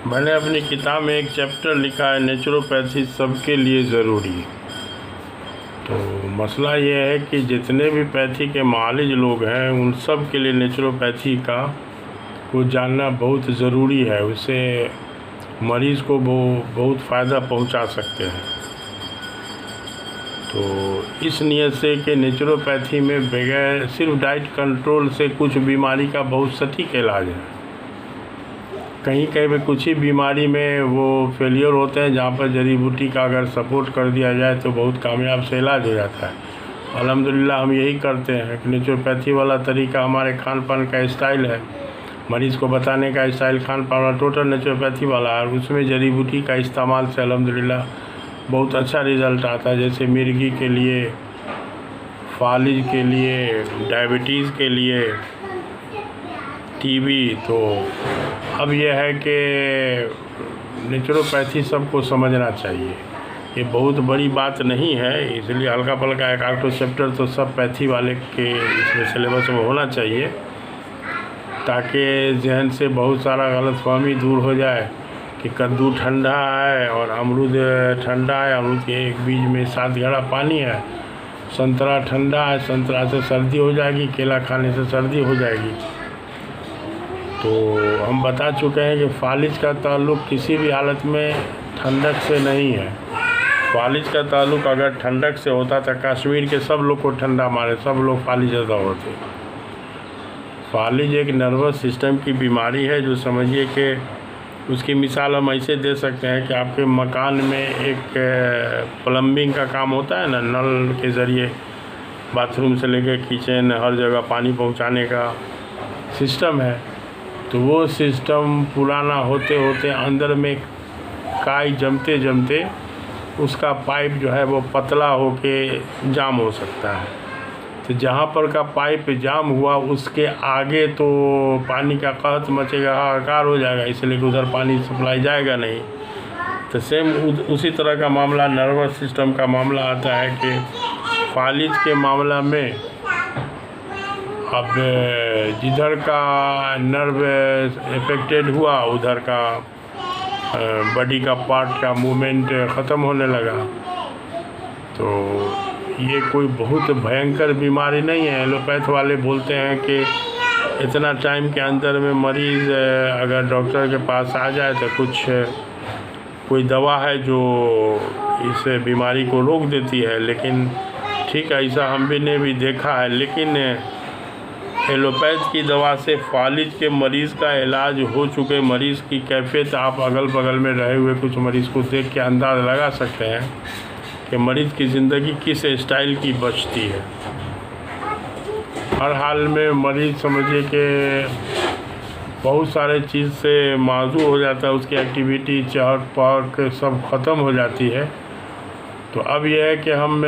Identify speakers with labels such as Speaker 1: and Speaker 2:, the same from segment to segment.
Speaker 1: मैंने अपनी किताब में एक चैप्टर लिखा है, नेचुरोपैथी सबके लिए ज़रूरी। तो मसला ये है कि जितने भी पैथी के मालिज लोग हैं उन सब के लिए नेचुरोपैथी को जानना बहुत ज़रूरी है। उससे मरीज़ को वो बहुत फ़ायदा पहुंचा सकते हैं। तो इस नियत से कि नेचुरोपैथी में बगैर सिर्फ डाइट कंट्रोल से कुछ बीमारी का बहुत सटीक इलाज है। कहीं कहीं पे कुछ ही बीमारी में वो फेलियर होते हैं, जहाँ पर जड़ी बूटी का अगर सपोर्ट कर दिया जाए तो बहुत कामयाब से इलाज हो जाता है। अल्हम्दुलिल्लाह हम यही करते हैं कि नेचुरोपैथी वाला तरीका हमारे खान पान का स्टाइल है, मरीज़ को बताने का स्टाइल खान पान वाला टोटल नेचुरोपैथी वाला है। उसमें जड़ी बूटी का इस्तेमाल से अल्हम्दुलिल्लाह बहुत अच्छा रिज़ल्ट आता है। जैसे मिर्गी के लिए, फालिज के लिए, डायबिटीज़ के लिए, टीबी। तो अब यह है कि नेचुरोपैथी सबको समझना चाहिए। ये बहुत बड़ी बात नहीं है, इसलिए हल्का फुल्का एक आध चैप्टर तो सब पैथी वाले के इसमें सिलेबस में होना चाहिए, ताकि जहन से बहुत सारा गलतफहमी दूर हो जाए कि कद्दू ठंडा है और अमरूद ठंडा है, अमरूद के एक बीज में 7 घड़ा पानी है। संतरा ठंडा है, संतरा से सर्दी हो जाएगी, केला खाने से सर्दी हो जाएगी। तो हम बता चुके हैं कि फालिज का ताल्लुक़ किसी भी हालत में ठंडक से नहीं है। फालिज का ताल्लुक़ अगर ठंडक से होता तो कश्मीर के सब लोग को ठंडा मारे, सब लोग फालिज ज़्यादा होते। फालिज एक नर्वस सिस्टम की बीमारी है, जो समझिए कि उसकी मिसाल हम ऐसे दे सकते हैं कि आपके मकान में एक प्लम्बिंग का काम होता है ना, नल के ज़रिए बाथरूम से लेकर किचन हर जगह पानी पहुंचाने का सिस्टम है। तो वो सिस्टम पुराना होते होते अंदर में काई जमते जमते उसका पाइप जो है वो पतला होके जाम हो सकता है। तो जहाँ पर का पाइप जाम हुआ उसके आगे तो पानी का कहत मचेगा, हाहाकार हो जाएगा, इसलिए कि उधर पानी सप्लाई जाएगा नहीं। तो सेम उसी तरह का मामला नर्वस सिस्टम का मामला आता है कि फालिज के मामला में अब जिधर का नर्व इफेक्टेड हुआ उधर का बॉडी का पार्ट का मूवमेंट ख़त्म होने लगा। तो ये कोई बहुत भयंकर बीमारी नहीं है। एलोपैथ वाले बोलते हैं कि इतना टाइम के अंदर में मरीज़ अगर डॉक्टर के पास आ जाए तो कोई दवा है जो इस बीमारी को रोक देती है। लेकिन ठीक है, ऐसा हम भी ने भी देखा है, लेकिन एलोपैथ की दवा से फालिज के मरीज़ का इलाज हो चुके मरीज़ की कैफियत आप अगल बगल में रहे हुए कुछ मरीज़ को देख के अंदाज़ लगा सकते हैं कि मरीज़ की ज़िंदगी किस स्टाइल की बचती है। हर हाल में मरीज़ समझिए कि बहुत सारे चीज़ से माजूर हो जाता है, उसकी एक्टिविटी चहक पहक सब ख़त्म हो जाती है। तो अब यह है कि हम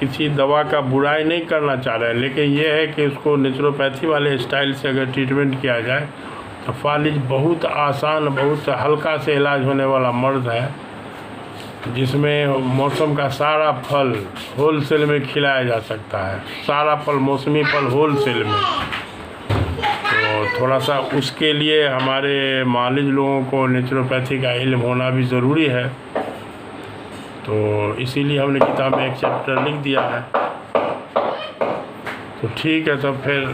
Speaker 1: किसी दवा का बुराई नहीं करना चाह रहे हैं, लेकिन यह है कि उसको नेचुरोपैथी वाले स्टाइल से अगर ट्रीटमेंट किया जाए तो फालिज बहुत आसान, बहुत हल्का से इलाज होने वाला मर्ज़ है, जिसमें मौसम का सारा फल होलसेल में खिलाया जा सकता है। सारा फल, मौसमी फल होलसेल में। तो थोड़ा सा उसके लिए हमारे मालिज लोगों को नेचुरोपैथी का इल्म होना भी ज़रूरी है। तो इसीलिए हमने किताब में एक चैप्टर लिख दिया है। तो ठीक है, तो फिर